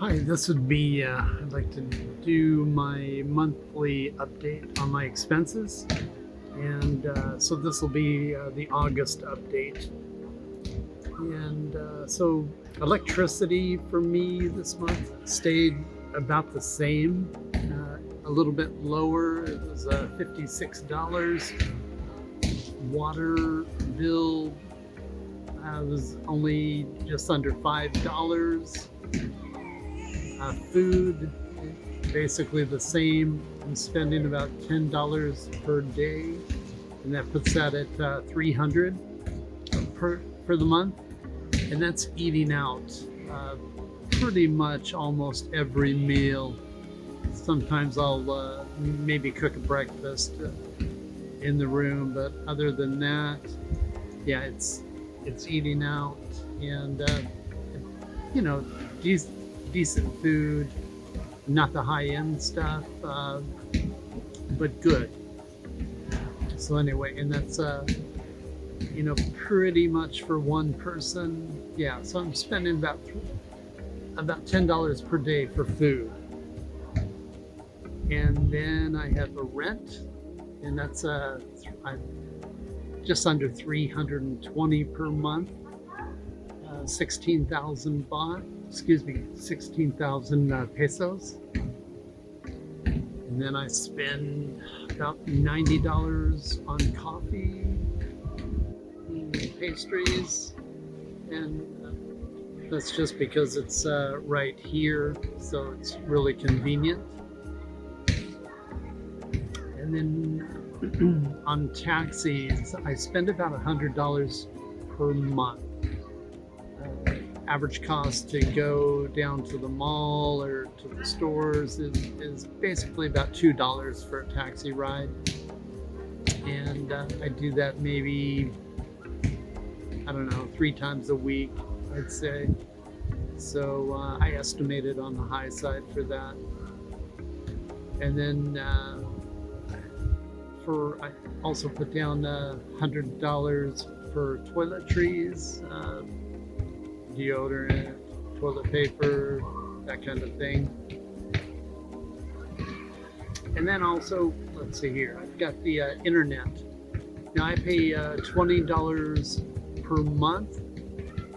Hi, this would be, I'd like to do my monthly update on my expenses. And so this will be the August update. And so electricity for me this month stayed about the same, a little bit lower. It was $56. Water bill was only just under $5. Food, basically the same. I'm spending about $10 per day, and that puts that at $300 for the month. And that's eating out pretty much almost every meal. Sometimes I'll maybe cook a breakfast in the room, but other than that, yeah, it's eating out, and you know, decent food, not the high-end stuff, but good. So anyway, and that's pretty much for one person. Yeah, so I'm spending about $10 per day for food, and then I have a rent, and that's just under $320 per month, 16,000 baht. 16,000 pesos. And then I spend about $90 on coffee, pastries, and that's just because it's right here, so it's really convenient. And then on taxis, I spend about $100 per month. Average cost to go down to the mall or to the stores is basically about $2 for a taxi ride. And I do that maybe, I don't know, 3 times a week, I'd say. So I estimated on the high side for that. And then I also put down $100 for toiletries, deodorant, toilet paper, that kind of thing. And then also, let's see here, I've got the internet. Now I pay $20 per month,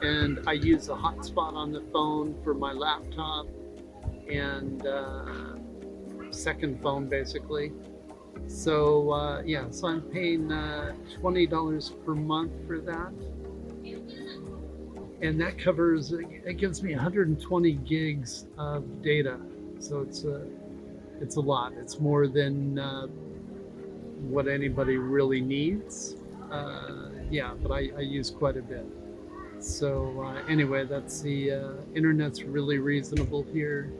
and I use a hotspot on the phone for my laptop and second phone basically. So so I'm paying $20 per month for that. And that covers, it gives me 120 gigs of data. So it's a lot. It's more than what anybody really needs. But I use quite a bit. So anyway, that's the internet's really reasonable here.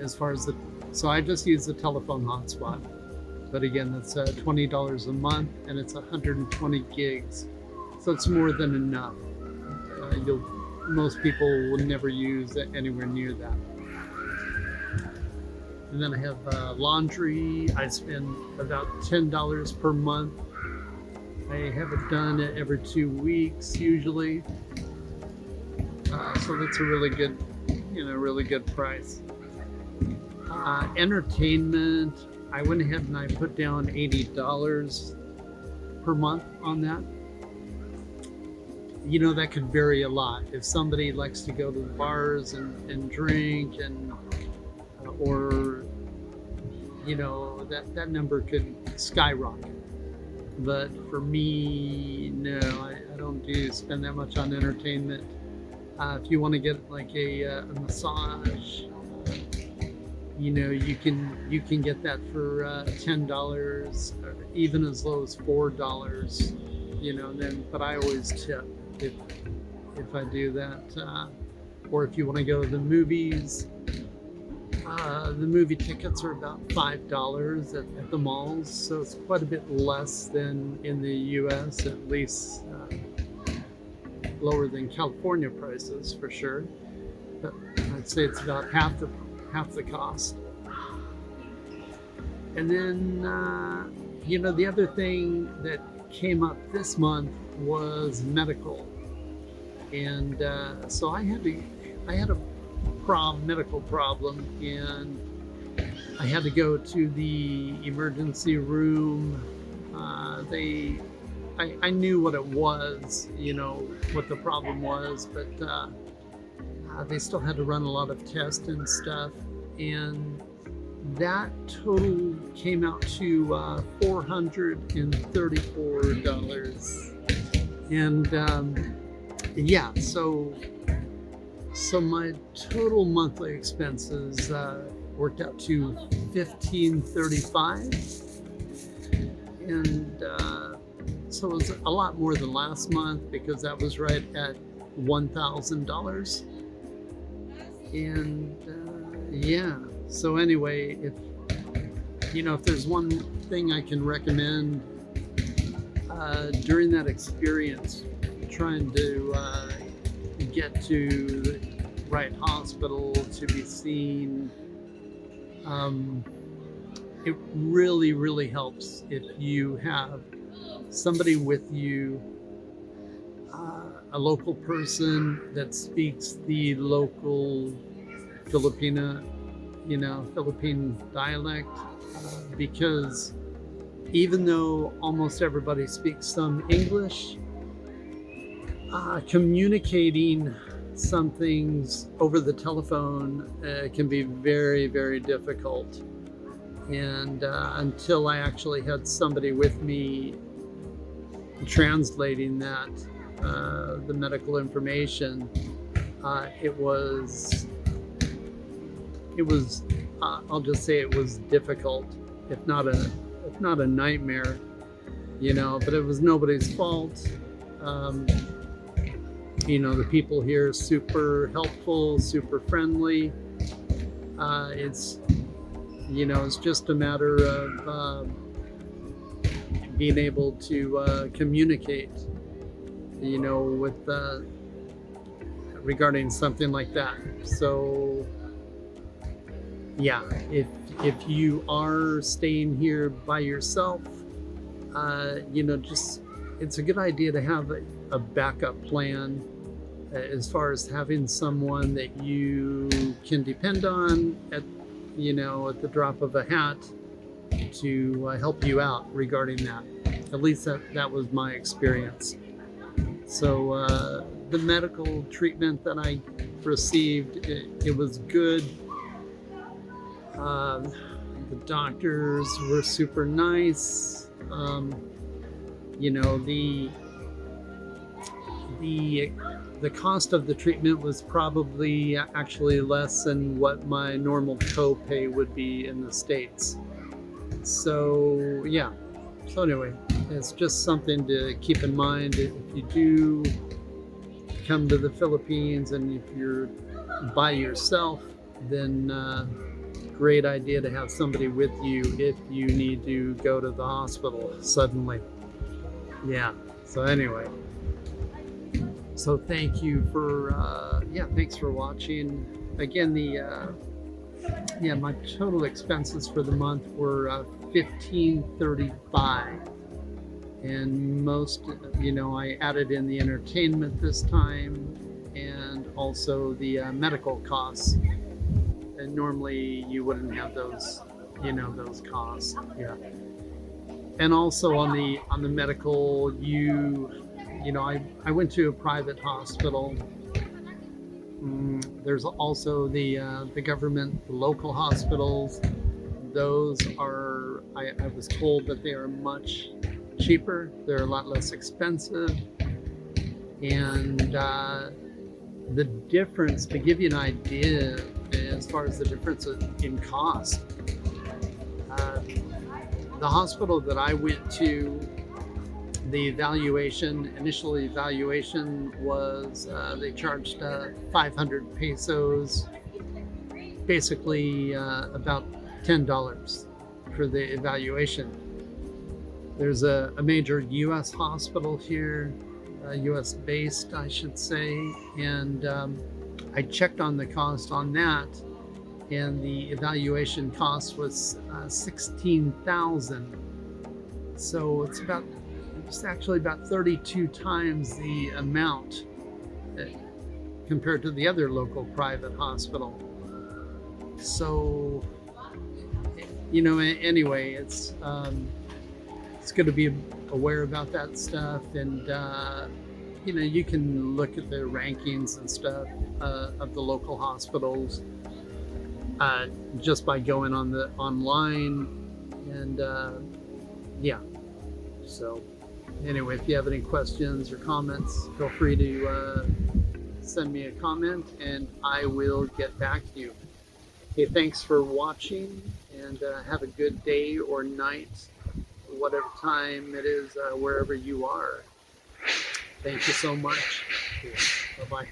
As far as so I just use the telephone hotspot. But again, that's $20 a month, and it's 120 gigs. So it's more than enough. Most people will never use anywhere near that. And then I have laundry. I spend about $10 per month. I have it done every 2 weeks usually. So that's a really good price. Entertainment. I went ahead and I put down $80 per month on that. That could vary a lot. If somebody likes to go to the bars and drink or that number could skyrocket. But for me, no, I don't spend that much on entertainment. If you want to get like a massage, you can get that for $10, or even as low as $4. But I always tip if I do that. Or if you want to go to the movies, the movie tickets are about $5 at the malls, so it's quite a bit less than in the U.S. At least lower than California prices for sure. But I'd say it's about half the cost. And then the other thing that came up this month was medical. And so I had a medical problem, and I had to go to the emergency room. I knew what it was, what the problem was, but they still had to run a lot of tests and stuff. And that total came out to $434. And yeah, so my total monthly expenses worked out to $1,535, and so it was a lot more than last month because that was right at $1,000. And yeah, so anyway, if there's one thing I can recommend during that experience, trying to get to the right hospital to be seen, it really, really helps if you have somebody with you, a local person that speaks the local Philippine dialect, because even though almost everybody speaks some English, communicating some things over the telephone can be very, very difficult. And until I actually had somebody with me translating that, the medical information, it was I'll just say it was difficult, if not a nightmare, but it was nobody's fault. The people here are super helpful, super friendly. It's just a matter of being able to communicate, with regarding something like that. So yeah, if you are staying here by yourself, it's a good idea to have a backup plan, as far as having someone that you can depend on at the drop of a hat to help you out regarding that. At least that was my experience. So the medical treatment that I received, it was good. The doctors were super nice. The cost of the treatment was probably actually less than what my normal copay would be in the States. So yeah. So anyway, it's just something to keep in mind if you do come to the Philippines, and if you're by yourself, then great idea to have somebody with you if you need to go to the hospital suddenly. Yeah. So anyway, so thank you for thanks for watching. Again, my total expenses for the month were $1,535, and most, I added in the entertainment this time, and also the medical costs. And normally you wouldn't have those, those costs. Yeah. And also on the medical, I went to a private hospital. There's also the government, the local hospitals. Those are, I was told that they are much cheaper. They're a lot less expensive. And the difference, to give you an idea as far as the difference in cost, the hospital that I went to, the initial evaluation was, they charged 500 pesos, basically about $10 for the evaluation. There's a major U.S. hospital here, U.S. based, I should say, and I checked on the cost on that, and the evaluation cost was $16,000. So it's actually about 32 times the amount compared to the other local private hospital. So, anyway, it's good to be aware about that stuff, and you can look at the rankings and stuff of the local hospitals uh, just by going on the online, and yeah. So, anyway, if you have any questions or comments, feel free to send me a comment, and I will get back to you. Hey, thanks for watching, and have a good day or night, whatever time it is, wherever you are. Thank you so much. Bye bye.